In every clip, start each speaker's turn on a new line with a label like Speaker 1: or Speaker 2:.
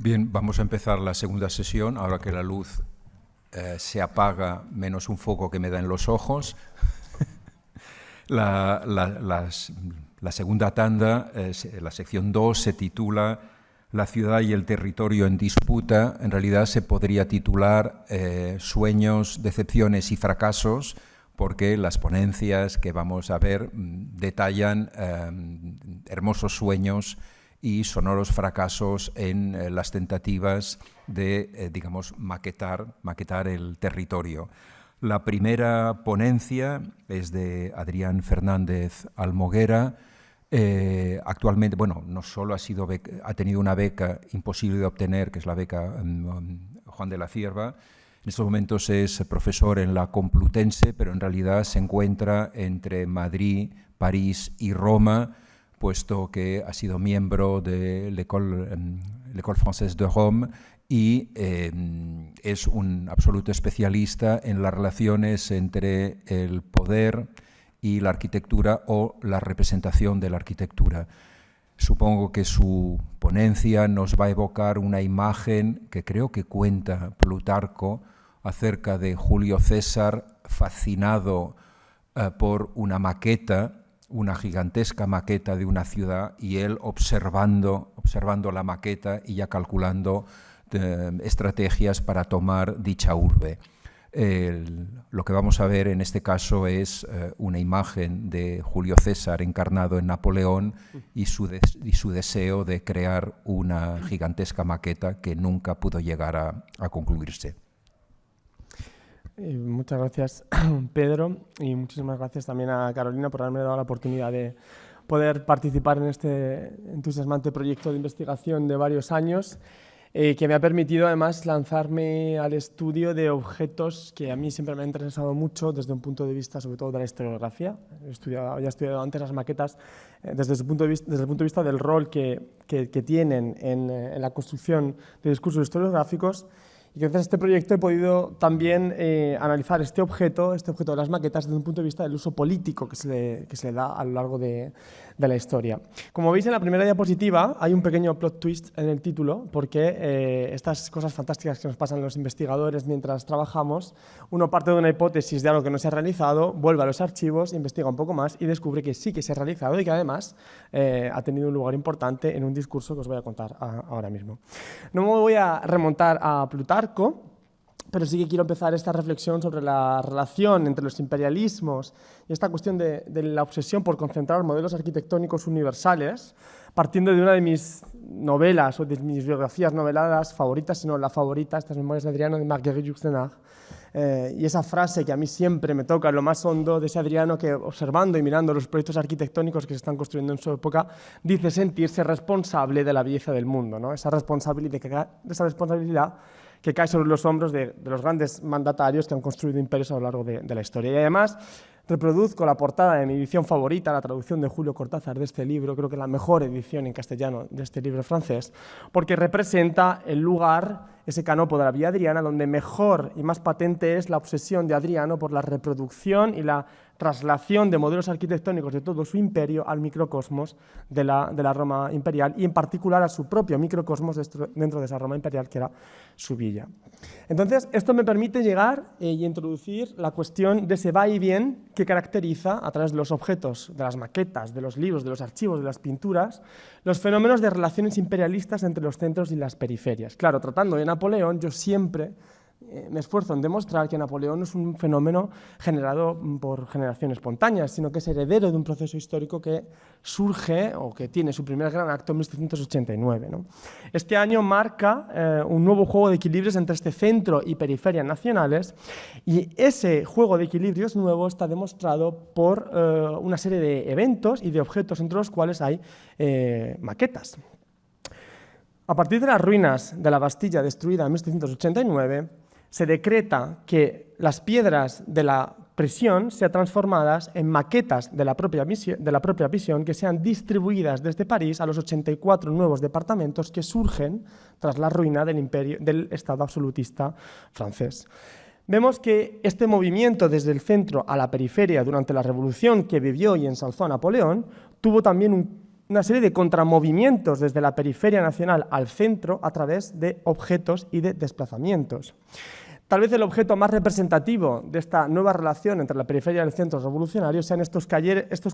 Speaker 1: Bien, vamos a empezar la segunda sesión, ahora que la luz se apaga, menos un foco que me da en los ojos. La segunda tanda, la sección 2, se titula La ciudad y el territorio en disputa. En realidad se podría titular Sueños, decepciones y fracasos, porque las ponencias que vamos a ver detallan hermosos sueños y sonoros fracasos en las tentativas de, maquetar el territorio. La primera ponencia es de Adrián Fernández Almoguera. Actualmente, bueno, no solo ha tenido una beca imposible de obtener, que es la beca Juan de la Cierva. En estos momentos es profesor en la Complutense, pero en realidad se encuentra entre Madrid, París y Roma, puesto que ha sido miembro de l'École Française de Rome y es un absoluto especialista en las relaciones entre el poder y la arquitectura o la representación de la arquitectura. Supongo que su ponencia nos va a evocar una imagen que creo que cuenta Plutarco acerca de Julio César fascinado por una maqueta, una gigantesca maqueta de una ciudad, y él observando la maqueta y ya calculando estrategias para tomar dicha urbe. Lo que vamos a ver en este caso es una imagen de Julio César encarnado en Napoleón y su deseo de crear una gigantesca maqueta que nunca pudo llegar a concluirse.
Speaker 2: Muchas gracias, Pedro, y muchísimas gracias también a Carolina por haberme dado la oportunidad de poder participar en este entusiasmante proyecto de investigación de varios años, que me ha permitido además lanzarme al estudio de objetos que a mí siempre me han interesado mucho desde un punto de vista sobre todo de la historiografía. Había estudiado antes las maquetas desde el punto de vista del rol que tienen en la construcción de discursos historiográficos. Y gracias a este proyecto he podido también analizar este objeto de las maquetas desde un punto de vista del uso político que se le da a lo largo de la historia. Como veis en la primera diapositiva hay un pequeño plot twist en el título, porque estas cosas fantásticas que nos pasan a los investigadores mientras trabajamos, uno parte de una hipótesis de algo que no se ha realizado, vuelve a los archivos, investiga un poco más y descubre que sí que se ha realizado y que además ha tenido un lugar importante en un discurso que os voy a contar ahora mismo. No me voy a remontar a Plutarco, pero sí que quiero empezar esta reflexión sobre la relación entre los imperialismos y esta cuestión de la obsesión por concentrar modelos arquitectónicos universales, partiendo de una de mis novelas o de mis biografías noveladas favoritas, sino la favorita, estas Memorias de Adriano de Marguerite Yourcenar, y esa frase que a mí siempre me toca en lo más hondo de ese Adriano que, observando y mirando los proyectos arquitectónicos que se están construyendo en su época, dice sentirse responsable de la belleza del mundo, ¿no? Esa responsabilidad que cae sobre los hombros de los grandes mandatarios que han construido imperios a lo largo de la historia. Y además reproduzco la portada de mi edición favorita, la traducción de Julio Cortázar de este libro, creo que la mejor edición en castellano de este libro francés, porque representa el lugar, ese canopo de la Vía Adriana, donde mejor y más patente es la obsesión de Adriano por la reproducción y la traslación de modelos arquitectónicos de todo su imperio al microcosmos de la Roma imperial y en particular a su propio microcosmos dentro de esa Roma imperial que era su villa. Entonces, esto me permite llegar y introducir la cuestión de ese va y bien que caracteriza a través de los objetos, de las maquetas, de los libros, de los archivos, de las pinturas, los fenómenos de relaciones imperialistas entre los centros y las periferias. Claro, tratando de Napoleón, yo siempre me esfuerzo en demostrar que Napoleón no es un fenómeno generado por generación espontánea, sino que es heredero de un proceso histórico que surge o que tiene su primer gran acto en 1789, ¿no? Este año marca un nuevo juego de equilibrios entre este centro y periferia nacionales, y ese juego de equilibrios nuevo está demostrado por una serie de eventos y de objetos entre los cuales hay maquetas. A partir de las ruinas de la Bastilla destruida en 1789, se decreta que las piedras de la prisión sean transformadas en maquetas de la propia prisión que sean distribuidas desde París a los 84 nuevos departamentos que surgen tras la ruina del Estado absolutista francés. Vemos que este movimiento desde el centro a la periferia durante la revolución que vivió y ensalzó Napoleón tuvo también un una serie de contramovimientos desde la periferia nacional al centro a través de objetos y de desplazamientos. Tal vez el objeto más representativo de esta nueva relación entre la periferia y el centro revolucionario sean estos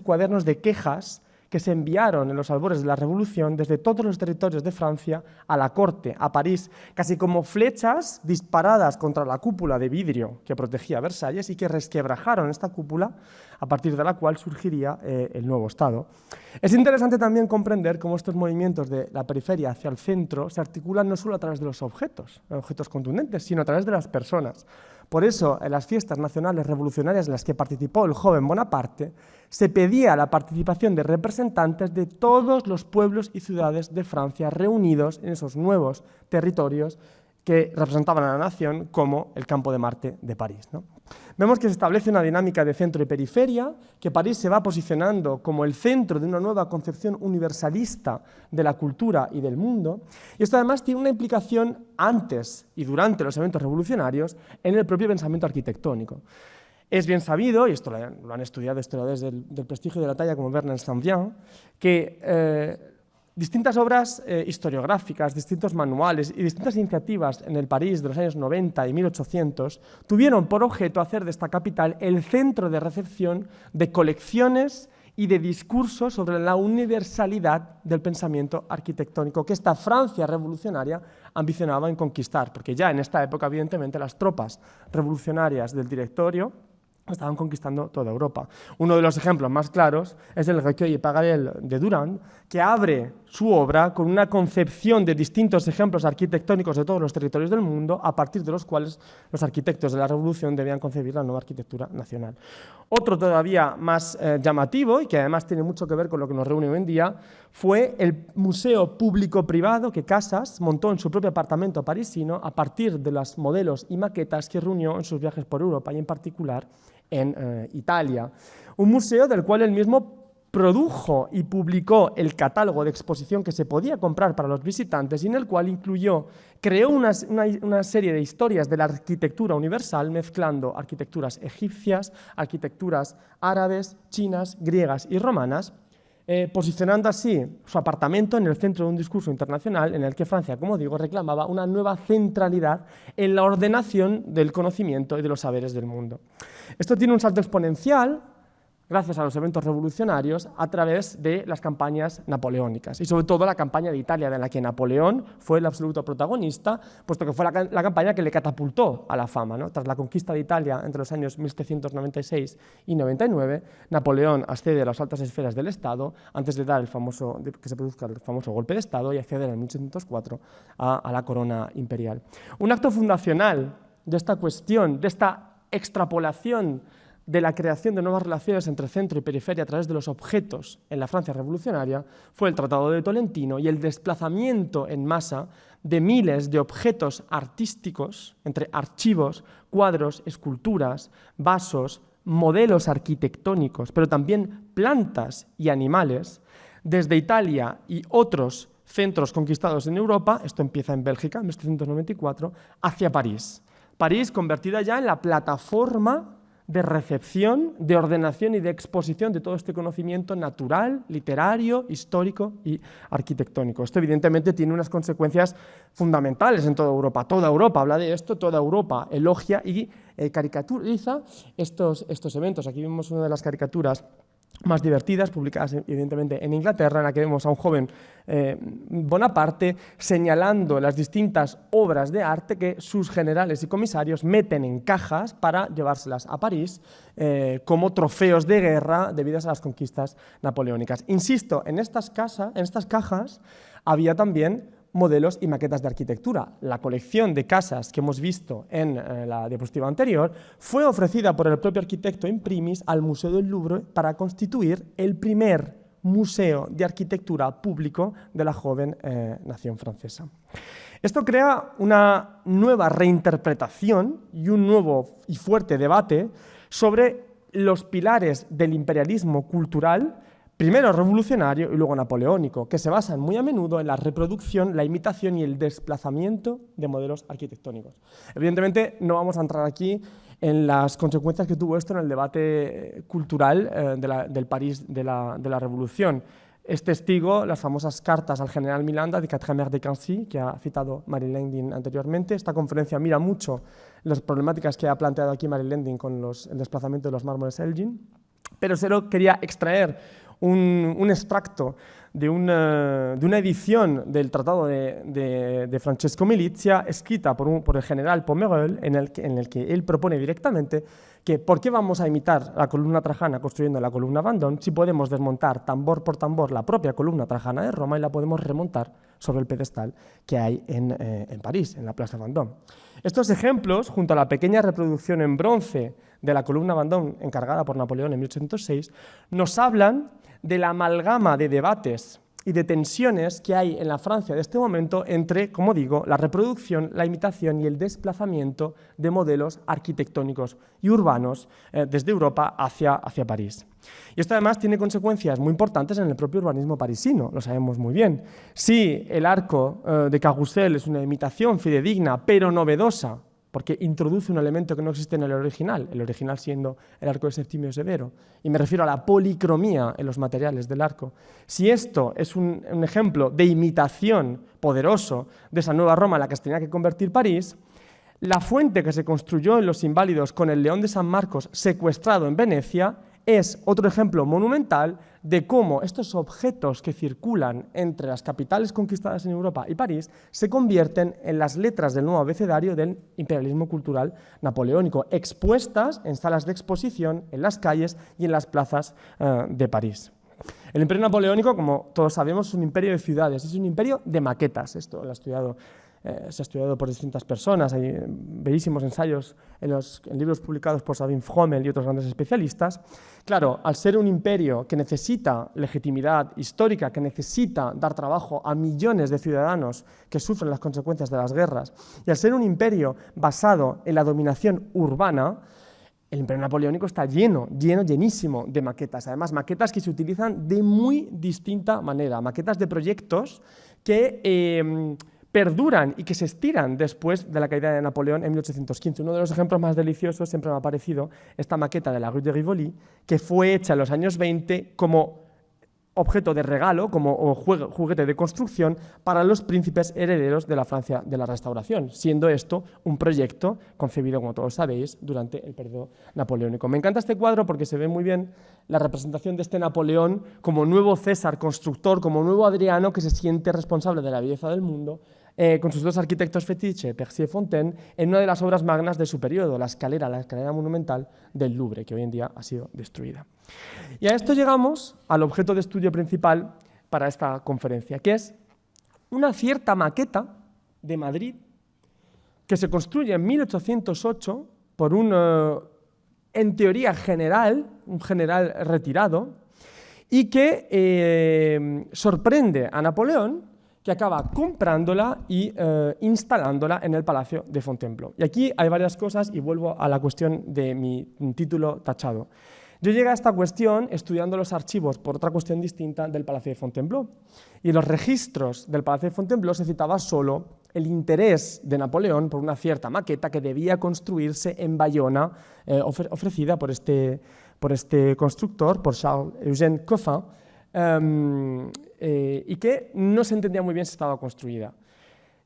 Speaker 2: cuadernos de quejas que se enviaron en los albores de la Revolución desde todos los territorios de Francia a la corte, a París, casi como flechas disparadas contra la cúpula de vidrio que protegía Versalles y que resquebrajaron esta cúpula, a partir de la cual surgiría el nuevo Estado. Es interesante también comprender cómo estos movimientos de la periferia hacia el centro se articulan no solo a través de los objetos contundentes, sino a través de las personas. Por eso, en las fiestas nacionales revolucionarias en las que participó el joven Bonaparte, se pedía la participación de representantes de todos los pueblos y ciudades de Francia reunidos en esos nuevos territorios que representaban a la nación, como el Campo de Marte de París, ¿no? Vemos que se establece una dinámica de centro y periferia, que París se va posicionando como el centro de una nueva concepción universalista de la cultura y del mundo, y esto además tiene una implicación antes y durante los eventos revolucionarios en el propio pensamiento arquitectónico. Es bien sabido, y esto lo han estudiado historiadores del prestigio de la talla como Bernard Saint-Vian, que distintas obras historiográficas, distintos manuales y distintas iniciativas en el París de los años 90 y 1800 tuvieron por objeto hacer de esta capital el centro de recepción de colecciones y de discursos sobre la universalidad del pensamiento arquitectónico que esta Francia revolucionaria ambicionaba en conquistar, porque ya en esta época, evidentemente, las tropas revolucionarias del Directorio estaban conquistando toda Europa. Uno de los ejemplos más claros es el Recueil et Pagarel de Durand, que abre su obra con una concepción de distintos ejemplos arquitectónicos de todos los territorios del mundo, a partir de los cuales los arquitectos de la Revolución debían concebir la nueva arquitectura nacional. Otro todavía más llamativo, y que además tiene mucho que ver con lo que nos reúne hoy en día, fue el museo público-privado que Casas montó en su propio apartamento parisino a partir de los modelos y maquetas que reunió en sus viajes por Europa y en particular en Italia. Un museo del cual él mismo produjo y publicó el catálogo de exposición que se podía comprar para los visitantes y en el cual creó una serie de historias de la arquitectura universal mezclando arquitecturas egipcias, arquitecturas árabes, chinas, griegas y romanas, posicionando así su apartamento en el centro de un discurso internacional en el que Francia, como digo, reclamaba una nueva centralidad en la ordenación del conocimiento y de los saberes del mundo. Esto tiene un salto exponencial gracias a los eventos revolucionarios a través de las campañas napoleónicas y sobre todo la campaña de Italia, de la que Napoleón fue el absoluto protagonista, puesto que fue la campaña que le catapultó a la fama, ¿no? Tras la conquista de Italia entre los años 1796 y 99, Napoleón accede a las altas esferas del Estado antes de que se produzca el famoso golpe de Estado y acceder en 1804 a la corona imperial. Un acto fundacional de esta cuestión, de esta extrapolación de la creación de nuevas relaciones entre centro y periferia a través de los objetos en la Francia revolucionaria fue el Tratado de Tolentino y el desplazamiento en masa de miles de objetos artísticos entre archivos, cuadros, esculturas, vasos, modelos arquitectónicos, pero también plantas y animales, desde Italia y otros centros conquistados en Europa, esto empieza en Bélgica en 1794, hacia París. París convertida ya en la plataforma de recepción, de ordenación y de exposición de todo este conocimiento natural, literario, histórico y arquitectónico. Esto evidentemente tiene unas consecuencias fundamentales en toda Europa. Toda Europa habla de esto, toda Europa elogia y caricaturiza estos eventos. Aquí vemos una de las caricaturas más divertidas, publicadas evidentemente en Inglaterra, en la que vemos a un joven Bonaparte señalando las distintas obras de arte que sus generales y comisarios meten en cajas para llevárselas a París como trofeos de guerra debidas a las conquistas napoleónicas. Insisto, en estas cajas había también modelos y maquetas de arquitectura. La colección de casas que hemos visto en la diapositiva anterior fue ofrecida por el propio arquitecto in primis al Museo del Louvre para constituir el primer museo de arquitectura público de la joven nación francesa. Esto crea una nueva reinterpretación y un nuevo y fuerte debate sobre los pilares del imperialismo cultural, primero revolucionario y luego napoleónico, que se basan muy a menudo en la reproducción, la imitación y el desplazamiento de modelos arquitectónicos. Evidentemente, no vamos a entrar aquí en las consecuencias que tuvo esto en el debate cultural del París de la Revolución. Es testigo las famosas cartas al general Miranda de Quatremer de Quincy, que ha citado Mary Landing anteriormente. Esta conferencia mira mucho las problemáticas que ha planteado aquí Mary Landing con el desplazamiento de los mármoles Elgin, pero solo quería extraer un extracto de una edición del Tratado de Francesco Milizia, escrita por el general Pomerol, en el que él propone directamente que ¿por qué vamos a imitar la columna trajana construyendo la columna Vendôme si podemos desmontar tambor por tambor la propia columna trajana de Roma y la podemos remontar sobre el pedestal que hay en París, en la Plaza Vendôme? Estos ejemplos, junto a la pequeña reproducción en bronce de la columna Vendôme encargada por Napoleón en 1806, nos hablan de la amalgama de debates y de tensiones que hay en la Francia de este momento entre, como digo, la reproducción, la imitación y el desplazamiento de modelos arquitectónicos y urbanos desde Europa hacia París. Y esto además tiene consecuencias muy importantes en el propio urbanismo parisino, lo sabemos muy bien. Si el arco de Carrousel es una imitación fidedigna pero novedosa, porque introduce un elemento que no existe en el original siendo el arco de Septimio Severo, y me refiero a la policromía en los materiales del arco. Si esto es un ejemplo de imitación poderoso de esa nueva Roma en la que se tenía que convertir París, la fuente que se construyó en Los Inválidos con el León de San Marcos secuestrado en Venecia es otro ejemplo monumental de cómo estos objetos que circulan entre las capitales conquistadas en Europa y París se convierten en las letras del nuevo abecedario del imperialismo cultural napoleónico, expuestas en salas de exposición, en las calles y en las plazas de París. El imperio napoleónico, como todos sabemos, es un imperio de ciudades, es un imperio de maquetas. Esto lo ha estudiado se ha estudiado por distintas personas, hay bellísimos ensayos en libros publicados por Sabine Frommel y otros grandes especialistas. Claro, al ser un imperio que necesita legitimidad histórica, que necesita dar trabajo a millones de ciudadanos que sufren las consecuencias de las guerras, y al ser un imperio basado en la dominación urbana, el imperio napoleónico está llenísimo de maquetas, además maquetas que se utilizan de muy distinta manera, maquetas de proyectos que perduran y que se estiran después de la caída de Napoleón en 1815. Uno de los ejemplos más deliciosos siempre me ha parecido esta maqueta de la Rue de Rivoli, que fue hecha en los años 20 como objeto de regalo, como juguete de construcción para los príncipes herederos de la Francia de la Restauración, siendo esto un proyecto concebido, como todos sabéis, durante el periodo napoleónico. Me encanta este cuadro porque se ve muy bien la representación de este Napoleón como nuevo César constructor, como nuevo Adriano que se siente responsable de la belleza del mundo, con sus dos arquitectos fetiche, Percy y Fontaine, en una de las obras magnas de su periodo, la escalera monumental del Louvre, que hoy en día ha sido destruida. Y a esto llegamos al objeto de estudio principal para esta conferencia, que es una cierta maqueta de Madrid que se construye en 1808 por en teoría un general retirado, y que sorprende a Napoleón, que acaba comprándola y instalándola en el Palacio de Fontainebleau. Y aquí hay varias cosas y vuelvo a la cuestión de mi título tachado. Yo llegué a esta cuestión estudiando los archivos por otra cuestión distinta del Palacio de Fontainebleau. Y en los registros del Palacio de Fontainebleau se citaba solo el interés de Napoleón por una cierta maqueta que debía construirse en Bayona, ofrecida por este constructor, por Charles-Eugène Coffin, y que no se entendía muy bien si estaba construida.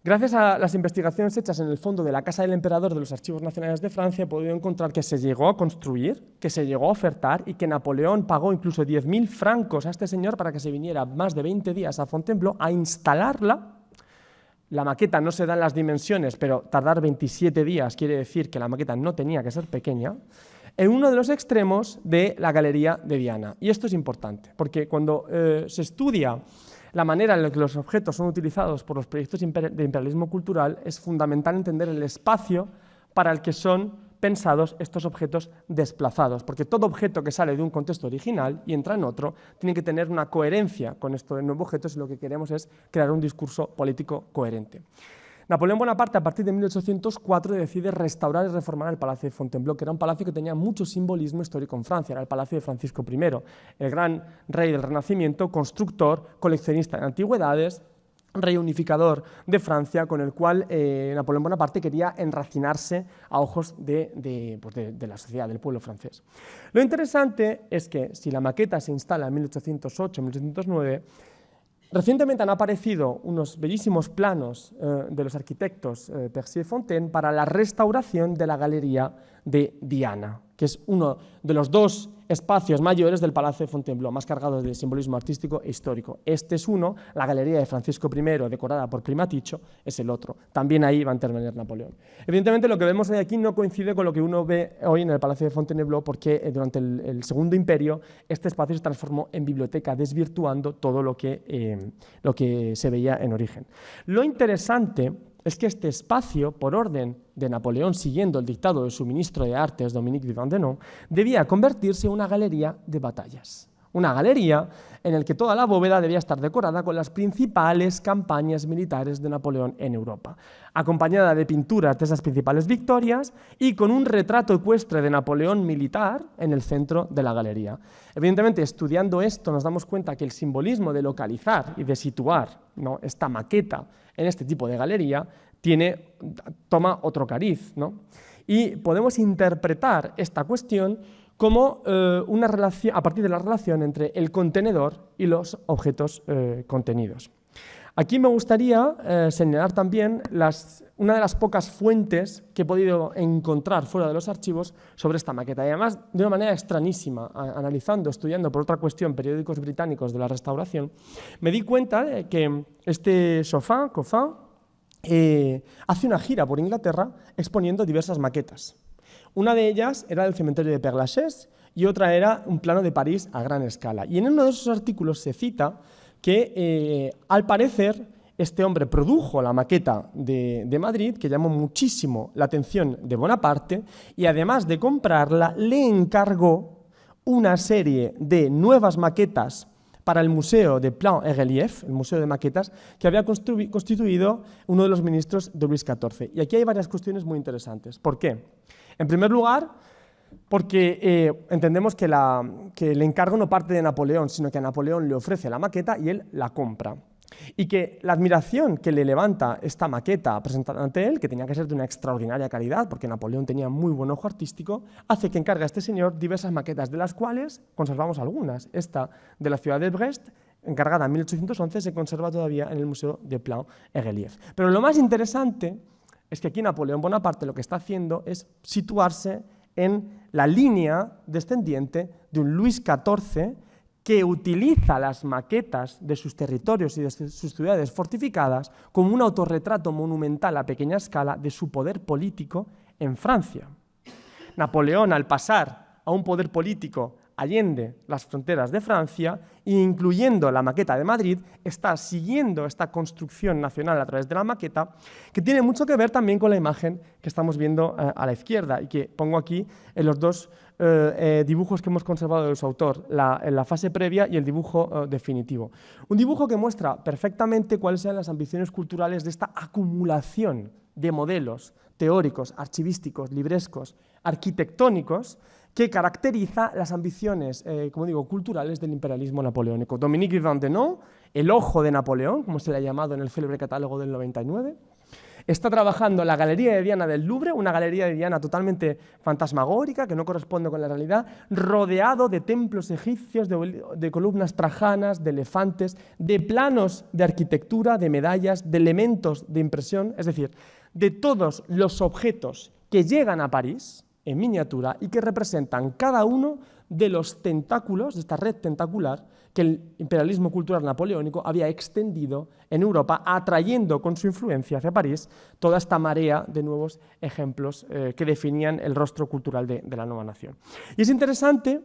Speaker 2: Gracias a las investigaciones hechas en el fondo de la Casa del Emperador de los Archivos Nacionales de Francia, he podido encontrar que se llegó a construir, que se llegó a ofertar y que Napoleón pagó incluso 10.000 francos a este señor para que se viniera más de 20 días a Fontainebleau a instalarla. La maqueta no se da en las dimensiones, pero tardar 27 días quiere decir que la maqueta no tenía que ser pequeña, en uno de los extremos de la Galería de Diana. Y esto es importante, porque cuando se estudia la manera en la que los objetos son utilizados por los proyectos de imperialismo cultural, es fundamental entender el espacio para el que son pensados estos objetos desplazados, porque todo objeto que sale de un contexto original y entra en otro tiene que tener una coherencia con esto del nuevo objeto si lo que queremos es crear un discurso político coherente. Napoleón Bonaparte, a partir de 1804, decide restaurar y reformar el Palacio de Fontainebleau, que era un palacio que tenía mucho simbolismo histórico en Francia, era el Palacio de Francisco I, el gran rey del Renacimiento, constructor, coleccionista de antigüedades, reunificador de Francia, con el cual Napoleón Bonaparte quería enracinarse a ojos de la sociedad, del pueblo francés. Lo interesante es que si la maqueta se instala en 1808-1809, recientemente han aparecido unos bellísimos planos de los arquitectos Percier y Fontaine para la restauración de la Galería de Diana, que es uno de los dos espacios mayores del Palacio de Fontainebleau, más cargados de simbolismo artístico e histórico. Este es uno, la Galería de Francisco I, decorada por Primaticho, es el otro. También ahí va a intervenir Napoleón. Evidentemente, lo que vemos hoy aquí no coincide con lo que uno ve hoy en el Palacio de Fontainebleau, porque durante el Segundo Imperio este espacio se transformó en biblioteca, desvirtuando todo lo que se veía en origen. Lo interesante es que este espacio, por orden de Napoleón, siguiendo el dictado de su ministro de Artes, Dominique Vivant-Denon, debía convertirse en una galería de batallas. Una galería en la que toda la bóveda debía estar decorada con las principales campañas militares de Napoleón en Europa, acompañada de pinturas de esas principales victorias y con un retrato ecuestre de Napoleón militar en el centro de la galería. Evidentemente, estudiando esto nos damos cuenta que el simbolismo de localizar y de situar, ¿no?, esta maqueta en este tipo de galería toma otro cariz, ¿no? Y podemos interpretar esta cuestión como una relación, a partir de la relación entre el contenedor y los objetos contenidos. Aquí me gustaría señalar también una de las pocas fuentes que he podido encontrar fuera de los archivos sobre esta maqueta, y además de una manera extrañísima, analizando, estudiando por otra cuestión periódicos británicos de la Restauración, me di cuenta de que este Coffin hace una gira por Inglaterra exponiendo diversas maquetas. Una de ellas era el cementerio de Père Lachaise y otra era un plano de París a gran escala. Y en uno de esos artículos se cita que, al parecer, este hombre produjo la maqueta de Madrid, que llamó muchísimo la atención de Bonaparte, y además de comprarla, le encargó una serie de nuevas maquetas para el Museo de Plans et Reliefs, el Museo de Maquetas, que había constituido uno de los ministros de Luis XIV. Y aquí hay varias cuestiones muy interesantes. ¿Por qué? En primer lugar, porque entendemos que el encargo no parte de Napoleón, sino que a Napoleón le ofrece la maqueta y él la compra. Y que la admiración que le levanta esta maqueta presentada ante él, que tenía que ser de una extraordinaria calidad, porque Napoleón tenía muy buen ojo artístico, hace que encargue a este señor diversas maquetas, de las cuales conservamos algunas. Esta de la ciudad de Brest, encargada en 1811, se conserva todavía en el Museo de Plans et Reliefs. Pero lo más interesante es que aquí Napoleón Bonaparte lo que está haciendo es situarse en la línea descendiente de un Luis XIV que utiliza las maquetas de sus territorios y de sus ciudades fortificadas como un autorretrato monumental a pequeña escala de su poder político en Francia. Napoleón, al pasar a un poder político allende las fronteras de Francia, incluyendo la maqueta de Madrid, está siguiendo esta construcción nacional a través de la maqueta, que tiene mucho que ver también con la imagen que estamos viendo a la izquierda y que pongo aquí en los dos dibujos que hemos conservado de su autor, en la fase previa y el dibujo definitivo. Un dibujo que muestra perfectamente cuáles sean las ambiciones culturales de esta acumulación de modelos teóricos, archivísticos, librescos, arquitectónicos, que caracteriza las ambiciones, como digo, culturales del imperialismo napoleónico. Dominique Vivant-Denon, el ojo de Napoleón, como se le ha llamado en el célebre catálogo del 99, está trabajando en la Galería de Diana del Louvre, una galería de Diana totalmente fantasmagórica, que no corresponde con la realidad, rodeado de templos egipcios, de columnas trajanas, de elefantes, de planos de arquitectura, de medallas, de elementos de impresión, es decir, de todos los objetos que llegan a París en miniatura y que representan cada uno de los tentáculos, de esta red tentacular que el imperialismo cultural napoleónico había extendido en Europa, atrayendo con su influencia hacia París toda esta marea de nuevos ejemplos que definían el rostro cultural de la nueva nación. Y es interesante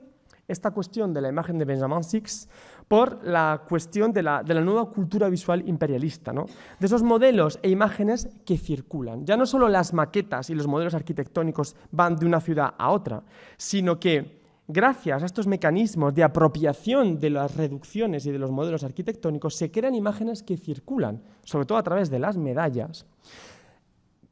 Speaker 2: esta cuestión de la imagen de Benjamin Six por la cuestión de la nueva cultura visual imperialista, ¿no? De esos modelos e imágenes que circulan. Ya no solo las maquetas y los modelos arquitectónicos van de una ciudad a otra, sino que gracias a estos mecanismos de apropiación de las reducciones y de los modelos arquitectónicos se crean imágenes que circulan, sobre todo a través de las medallas,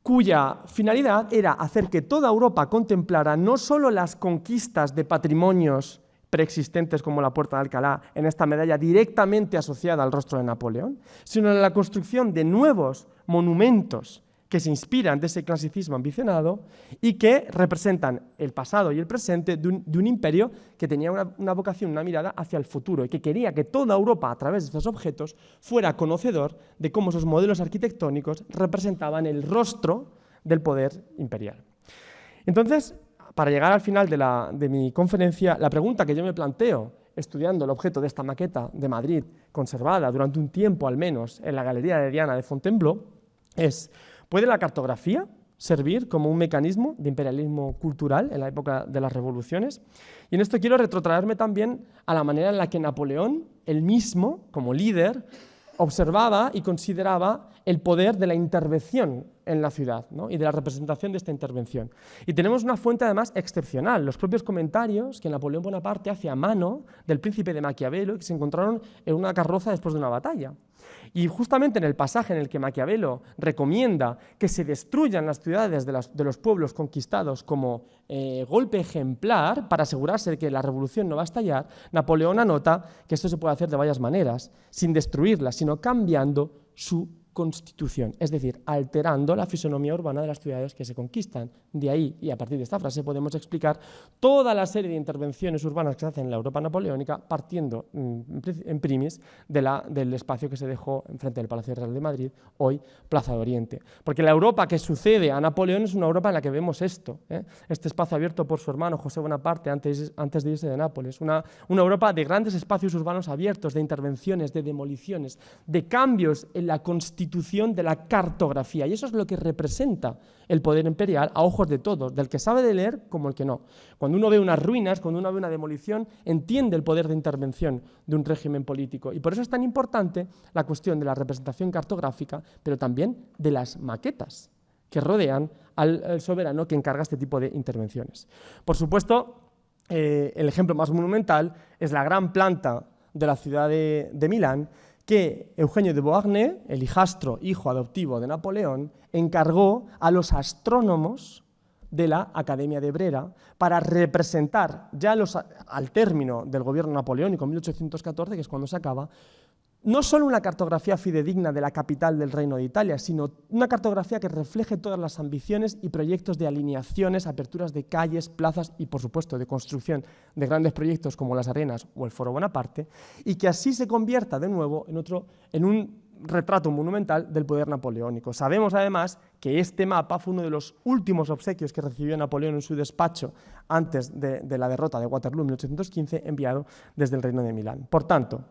Speaker 2: cuya finalidad era hacer que toda Europa contemplara no solo las conquistas de patrimonios preexistentes como la Puerta de Alcalá en esta medalla directamente asociada al rostro de Napoleón, sino en la construcción de nuevos monumentos que se inspiran de ese clasicismo ambicionado y que representan el pasado y el presente de un imperio que tenía una vocación, una mirada hacia el futuro y que quería que toda Europa, a través de estos objetos, fuera conocedor de cómo esos modelos arquitectónicos representaban el rostro del poder imperial. Entonces, para llegar al final de mi conferencia, la pregunta que yo me planteo, estudiando el objeto de esta maqueta de Madrid, conservada durante un tiempo al menos en la Galería de Diana de Fontainebleau, es: ¿puede la cartografía servir como un mecanismo de imperialismo cultural en la época de las revoluciones? Y en esto quiero retrotraerme también a la manera en la que Napoleón, él mismo, como líder, observaba y consideraba el poder de la intervención en la ciudad, ¿no? Y de la representación de esta intervención. Y tenemos una fuente además excepcional, los propios comentarios que Napoleón Bonaparte hace a mano del príncipe de Maquiavelo, que se encontraron en una carroza después de una batalla. Y justamente en el pasaje en el que Maquiavelo recomienda que se destruyan las ciudades de los pueblos conquistados como golpe ejemplar para asegurarse de que la revolución no va a estallar, Napoleón anota que esto se puede hacer de varias maneras, sin destruirlas, sino cambiando su constitución, es decir, alterando la fisonomía urbana de las ciudades que se conquistan. De ahí, y a partir de esta frase, podemos explicar toda la serie de intervenciones urbanas que se hacen en la Europa napoleónica, partiendo en primis del espacio que se dejó enfrente del Palacio Real de Madrid, hoy Plaza de Oriente. Porque la Europa que sucede a Napoleón es una Europa en la que vemos esto, este espacio abierto por su hermano José Bonaparte antes de irse de Nápoles, una Europa de grandes espacios urbanos abiertos, de intervenciones, de demoliciones, de cambios en la constitución de la cartografía, y eso es lo que representa el poder imperial a ojos de todos, del que sabe de leer como el que no. Cuando uno ve unas ruinas, cuando uno ve una demolición, entiende el poder de intervención de un régimen político, y por eso es tan importante la cuestión de la representación cartográfica, pero también de las maquetas que rodean al soberano que encarga este tipo de intervenciones. Por supuesto, el ejemplo más monumental es la gran planta de la ciudad de Milán, que Eugenio de Beauharnais, el hijastro, hijo adoptivo de Napoleón, encargó a los astrónomos de la Academia de Brera para representar, ya al término del gobierno napoleónico, en 1814, que es cuando se acaba, no solo una cartografía fidedigna de la capital del Reino de Italia, sino una cartografía que refleje todas las ambiciones y proyectos de alineaciones, aperturas de calles, plazas y, por supuesto, de construcción de grandes proyectos como las Arenas o el Foro Bonaparte, y que así se convierta de nuevo en un retrato monumental del poder napoleónico. Sabemos además que este mapa fue uno de los últimos obsequios que recibió Napoleón en su despacho antes de la derrota de Waterloo en 1815, enviado desde el Reino de Milán. Por tanto,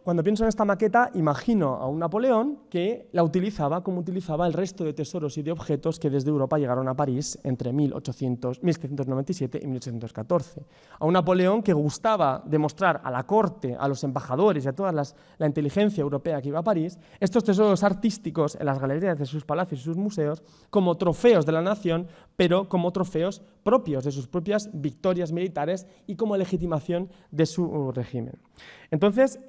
Speaker 2: cuando pienso en esta maqueta, imagino a un Napoleón que la utilizaba como utilizaba el resto de tesoros y de objetos que desde Europa llegaron a París entre 1797 y 1814. A un Napoleón que gustaba demostrar a la corte, a los embajadores y a toda la inteligencia europea que iba a París, estos tesoros artísticos en las galerías de sus palacios y sus museos como trofeos de la nación, pero como trofeos propios de sus propias victorias militares y como legitimación de su régimen. Entonces,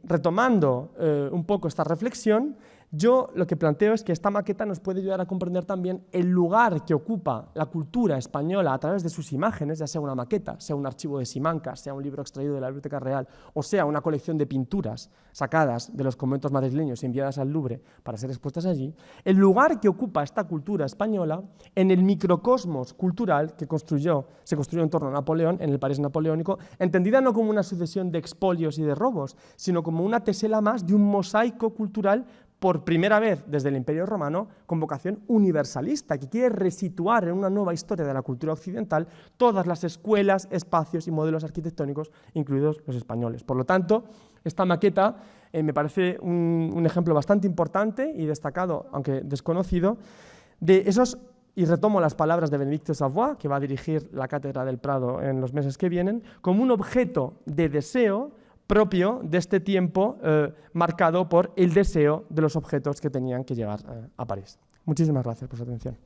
Speaker 2: retomando un poco esta reflexión, yo lo que planteo es que esta maqueta nos puede ayudar a comprender también el lugar que ocupa la cultura española a través de sus imágenes, ya sea una maqueta, sea un archivo de Simancas, sea un libro extraído de la Biblioteca Real, o sea una colección de pinturas sacadas de los conventos madrileños y enviadas al Louvre para ser expuestas allí, el lugar que ocupa esta cultura española en el microcosmos cultural que se construyó en torno a Napoleón, en el París napoleónico, entendida no como una sucesión de expolios y de robos, sino como una tesela más de un mosaico cultural por primera vez desde el Imperio Romano, con vocación universalista, que quiere resituar en una nueva historia de la cultura occidental todas las escuelas, espacios y modelos arquitectónicos, incluidos los españoles. Por lo tanto, esta maqueta me parece un ejemplo bastante importante y destacado, aunque desconocido, de esos, y retomo las palabras de Benedicto Savoy, que va a dirigir la Cátedra del Prado en los meses que vienen, como un objeto de deseo propio de este tiempo marcado por el deseo de los objetos que tenían que llegar a París. Muchísimas gracias por su atención.